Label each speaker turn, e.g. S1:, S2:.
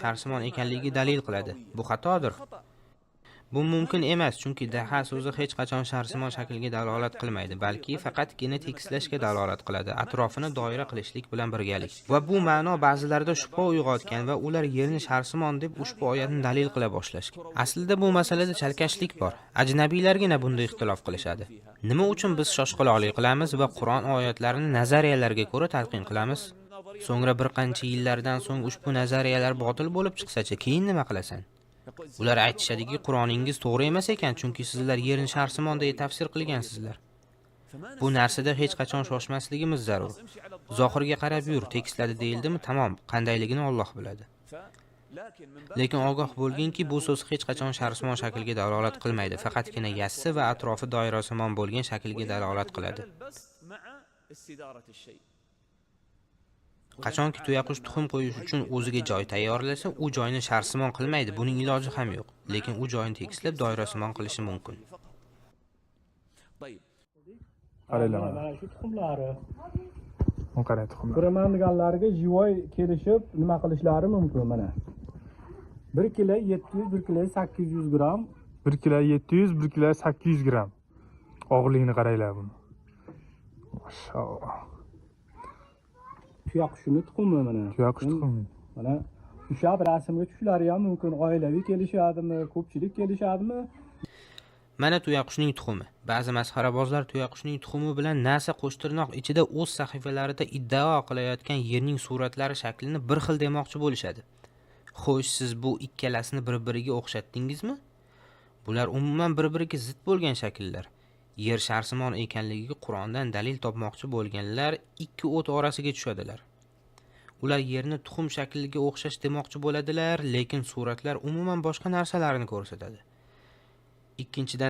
S1: sharsimon ekanligiga dalil qiladi. Bu xatodir. Bu mumkin emas, chunki daha so'zi hech qachon sharsimon shakliga dalolat qilmaydi, balki faqatgina tekislashga dalolat qiladi, atrofini doira qilishlik bilan birgalik. Va bu ma'no ba'zilarda shubha uyg'otgan va ular yerni sharsimon deb ushbu oyatni dalil qila boshlashgan. Aslida bu masalada chalkashlik bor. Ajnabiylargina bunda ixtilof qilishadi. Nima uchun biz shoshqaloqlik qilamiz va Qur'on oyatlarini nazariyalarga ko'ra talqin qilamiz? So'ngra bir qancha yillardan so'ng ushbu nazariyalar botil bo'lib chiqsa-chi, keyin nima qilasan? Ular aytishadiki, Qur'oningiz to'g'ri emas ekan, chunki sizlar yerni sharsimon deb tafsir qilgansizlar. Bu narsada hech qachon shoshmasligimiz zarur. Zohirga qarab yur, tekisladi deyildimi? Tamom, qandayligini Alloh biladi. Lekin ogoh bo'lginki, bu so'z hech qachon sharsimon shaklga dalolat qilmaydi, faqatgina yassi va atrofi doirasimon bo'lgan shaklga dalolat qiladi. Qachonki tuyaqush tuxum qo'yish uchun o'ziga joy tayyorlasa, u joyni sharsimon qilmaydi, buning iloji ham yo'q. Lekin u joyini tekislab doirasimon qilishi mumkin.
S2: Qaranglar.
S3: Mana shu tuxumlari.
S2: Qarang tuxumlar.
S3: Ko'raman deganlarga jivoy kelishib nima qilishlari mumkin mana. 1 kilo 700, 1 kilo 800 gram.
S2: 1 kilo 700, 1 kilo 800 gram. Og'irligini qaranglar buni. Mashallah.
S3: Tuyaqushning tuxumi mana.
S2: Tuyaqush tuxumi.
S3: Mana ushlab rasmga tushishlari ham mumkin. Oilaviy kelishadimi, ko'pchilik kelishadimi?
S1: Mana tuyaqushning tuxumi. Ba'zi masxarabozlar tuyaqushning tuxumi bilan NASA qo'shtirnoq ichida o'z sahifalarida iddao qilayotgan yerning suratlari shaklini bir xil demoqchi bo'lishadi. Xo'sh, siz bu ikkalasini bir-biriga o'xshatdingizmi? Bular umuman bir-biriga zid bo'lgan shakllar. Yer sharsimon ekanligiga Qur'ondan dalil topmoqchi bo'lganlar ikki o't orasiga tushadilar. Ular yerni tuxum shakliga o'xshash demoqchi bo'ladilar, lekin suratlar umuman boshqa narsalarni ko'rsatadi. Ikkinchidan